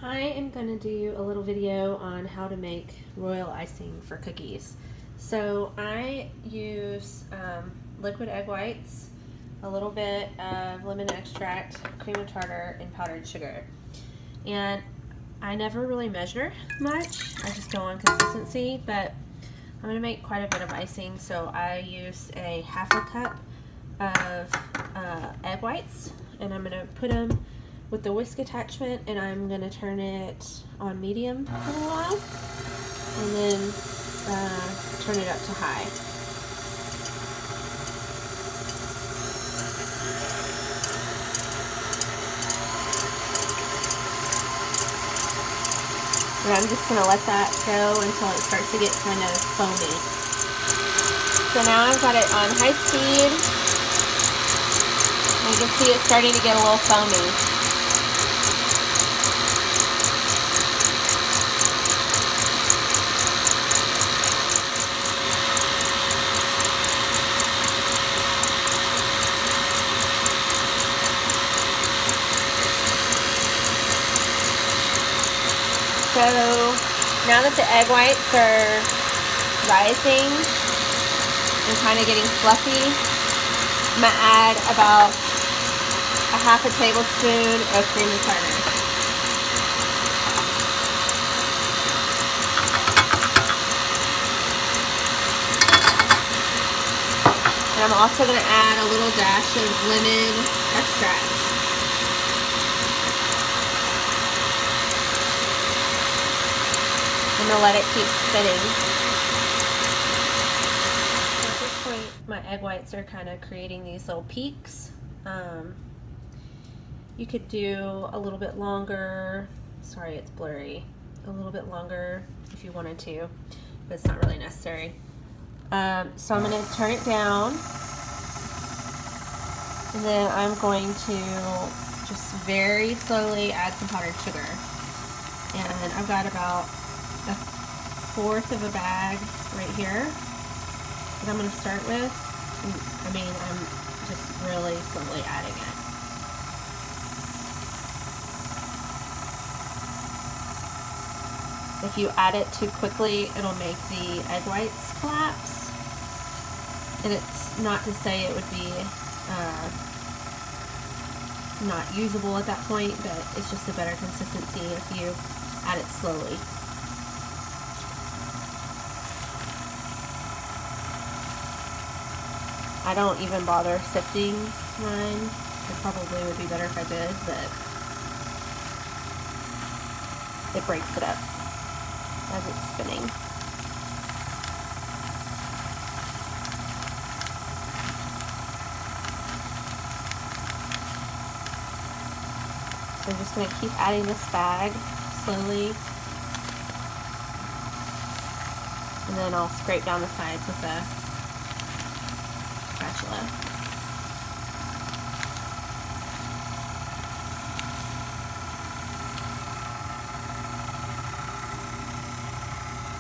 I am going to do a little video on how to make royal icing for cookies. So I use liquid egg whites, a little bit of lemon extract, cream of tartar, and powdered sugar. And I never really measure much, I just go on consistency, but I'm going to make quite a bit of icing, so I use a half a cup of egg whites, and I'm going to put them with the whisk attachment, and I'm going to turn it on medium for a while, and then turn it up to high. And I'm just going to let that go until it starts to get kind of foamy. So now I've got it on high speed. You can see it's starting to get a little foamy. So now that the egg whites are rising and kind of getting fluffy, I'm going to add about a half a tablespoon of cream of tartar. And I'm also going to add a little dash of lemon extract. I'm going to let it keep spinning. At this point, my egg whites are kind of creating these little peaks. You could do a little bit longer. Sorry, it's blurry. A little bit longer if you wanted to, but it's not really necessary. So I'm going to turn it down, and then I'm going to just very slowly add some powdered sugar. And I've got about a fourth of a bag right here that I'm going to start with. I mean, I'm just really slowly adding it. If you add it too quickly, it'll make the egg whites collapse. And it's not to say it would be not usable at that point, but it's just a better consistency if you add it slowly. I don't even bother sifting mine. It probably would be better if I did, but it breaks it up as it's spinning. So I'm just going to keep adding this bag slowly, and then I'll scrape down the sides with a spatula.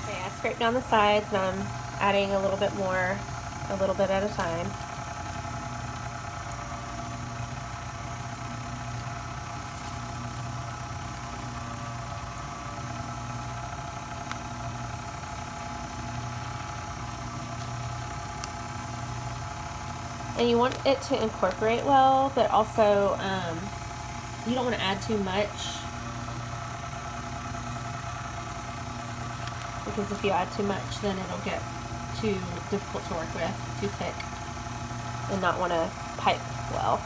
Okay, I scraped down the sides, and I'm adding a little bit more, a little bit at a time. And you want it to incorporate well, but also you don't want to add too much, because if you add too much, then it'll get too difficult to work with, too thick, and not want to pipe well.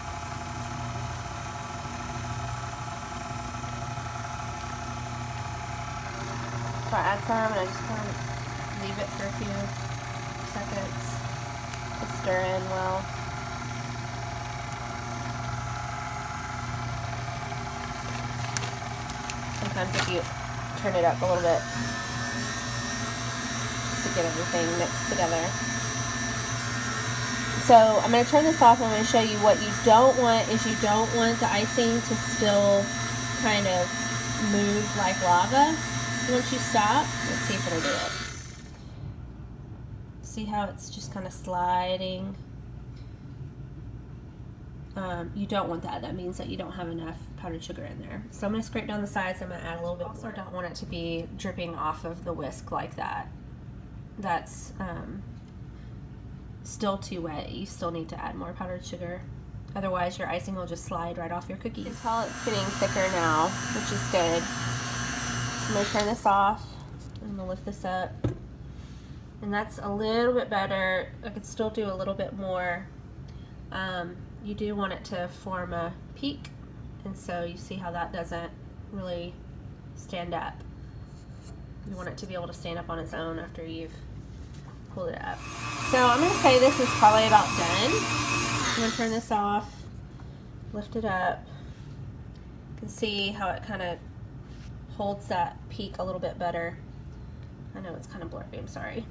So I add some, and I just kind of leave it for a few seconds to stir in well. Sometimes if you turn it up a little bit to get everything mixed together. So I'm going to turn this off, and I'm going to show you what you don't want is you don't want the icing to still kind of move like lava. Once you stop, let's see if it'll do it. See how it's just kind of sliding? You don't want that. That means that you don't have enough powdered sugar in there. So I'm going to scrape down the sides. I'm going to add a little bit more. Also don't want it to be dripping off of the whisk like that. That's still too wet. You still need to add more powdered sugar. Otherwise your icing will just slide right off your cookies. You can tell it's getting thicker now, which is good. I'm going to turn this off. I'm going to lift this up. And that's a little bit better. I could still do a little bit more. You do want it to form a peak, and so you see how that doesn't really stand up. You want it to be able to stand up on its own after you've pulled it up. So I'm going to say this is probably about done. I'm going to turn this off, lift it up. You can see how it kind of holds that peak a little bit better. I know it's kind of blurry, I'm sorry.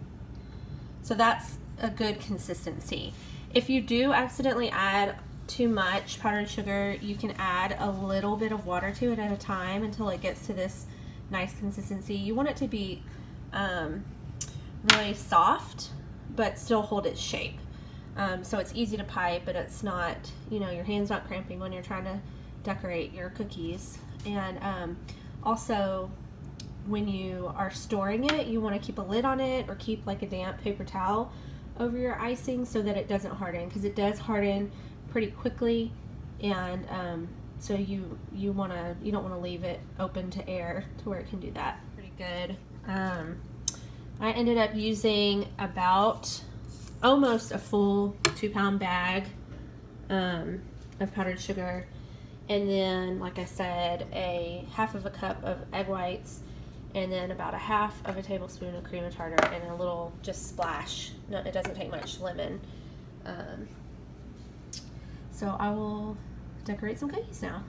So that's a good consistency. If you do accidentally add too much powdered sugar, you can add a little bit of water to it at a time until it gets to this nice consistency. You want it to be really soft, but still hold its shape. So it's easy to pipe, but it's not, you know, your hand's not cramping when you're trying to decorate your cookies. And also, when you are storing it, you want to keep a lid on it or keep like a damp paper towel over your icing so that it doesn't harden, because it does harden pretty quickly, and so you don't want to leave it open to air to where it can do that. Pretty good. I ended up using about almost a full 2-pound bag of powdered sugar, and then, like I said, a half of a cup of egg whites, and then about a half of a tablespoon of cream of tartar, and a little just splash. No, it doesn't take much, lemon. So I will decorate some cookies now.